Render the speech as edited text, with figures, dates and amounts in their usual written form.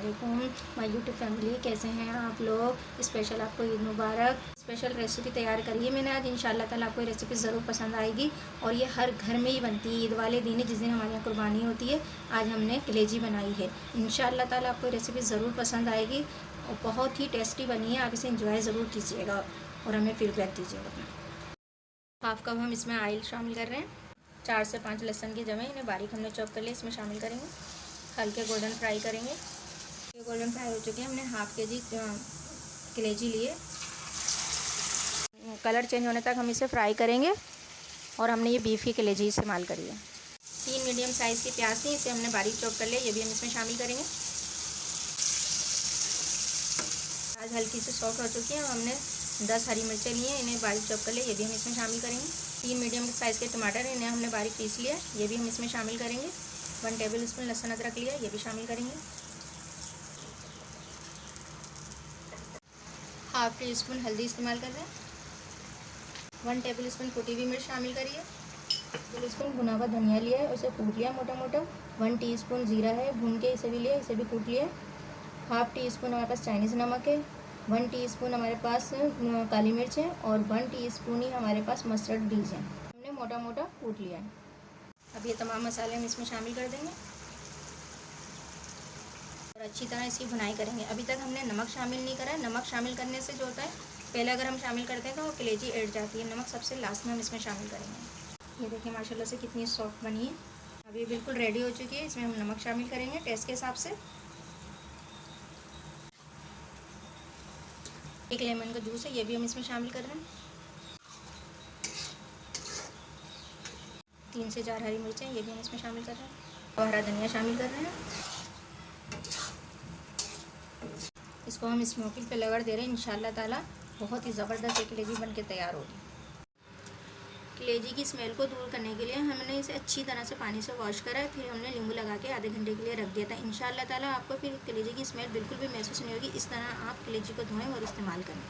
वालेकुम my YouTube family, कैसे हैं आप लोग। स्पेशल आपको ईद मुबारक। स्पेशल रेसिपी तैयार करी है मैंने आज, इंशाल्लाह ताला आपको ये रेसिपी ज़रूर पसंद आएगी। और ये हर घर में ही बनती है ईद वाले दिन, जिस दिन हमारे यहाँ कुर्बानी होती है। आज हमने कलेजी बनाई है, इंशाल्लाह ताला आपको रेसिपी ज़रूर पसंद आएगी और बहुत ही टेस्टी बनी है। आप इसे इंजॉय ज़रूर कीजिएगा और हमें फीडबैक दीजिएगा। हाफ कप हम इसमें ऑयल शामिल कर रहे हैं। 4 से 5 लहसुन की जमें, इन्हें बारीक हमने चॉप कर लिया, इसमें शामिल करेंगे। हल्के गोल्डन फ्राई करेंगे। ये गोल्डन फ्राई हो चुके हैं। हमने हाफ के जी कलेजी लिए। कलर चेंज होने तक हम इसे फ्राई करेंगे। और हमने ये बीफ की कलेजी इस्तेमाल करी है। 3 मीडियम साइज़ की प्याज थी, इसे हमने बारीक चॉप कर लिया, ये भी हम इसमें शामिल करेंगे। प्याज हल्की से सॉफ्ट हो चुकी है। हमने 10 हरी मिर्चें ली हैं, इन्हें बारीक चॉप कर लिया, ये भी हम इसमें शामिल करेंगे। 3 मीडियम साइज़ के टमाटर, इन्हें हमने बारीक पीस लिया, ये भी हम इसमें शामिल करेंगे। 1 टेबल स्पून लहसुन अदरक लिया, ये भी शामिल करेंगे। हाफ टी स्पून हल्दी इस्तेमाल कर रहे हैं। 1 टेबल स्पून कुटी हुई मिर्च शामिल करिए। 1 टेबल स्पून भुना हुआ धनिया लिया है, उसे कूट लिया मोटा मोटा। 1 टीस्पून जीरा है, भून के इसे भी लिया, इसे भी कूट लिया। हाफ टी स्पून हमारे पास चाइनीज़ नमक है। 1 टीस्पून हमारे पास काली मिर्च है और 1 टीस्पून ही हमारे पास मस्टर्ड बीज है, हमने मोटा मोटा कूट लिया है। अब ये तमाम मसाले हम इसमें शामिल कर देंगे और अच्छी तरह इसकी भुनाई करेंगे। अभी तक हमने नमक शामिल नहीं करा है। नमक शामिल करने से जो होता है, पहले अगर हम शामिल करते हैं तो वो कलेजी एड़ जाती है। नमक सबसे लास्ट में हम इसमें शामिल करेंगे। ये देखिए माशाल्लाह से कितनी सॉफ्ट बनी है। अब ये बिल्कुल रेडी हो चुकी है। इसमें हम नमक शामिल करेंगे टेस्ट के हिसाब से। 1 लेमन का जूस है, ये भी हम इसमें शामिल कर रहे हैं। 3 से 4 हरी मिर्चें, ये भी हम इसमें शामिल कर रहे हैं और हरा धनिया शामिल कर रहे हैं। इसको हम स्मोकिंग पे रगड़ दे रहे हैं। इंशाल्लाह ताला बहुत ही ज़बरदस्त एक कलेजी बन के तैयार होगी। कलेजी की स्मेल को दूर करने के लिए हमने इसे अच्छी तरह से पानी से वॉश करा है, फिर हमने नींबू लगा के आधे घंटे के लिए रख दिया था। इंशाल्लाह ताला आपको फिर कलेजी की स्मेल बिल्कुल भी महसूस नहीं होगी। इस तरह आप कलेजी को धोएं और इस्तेमाल करें।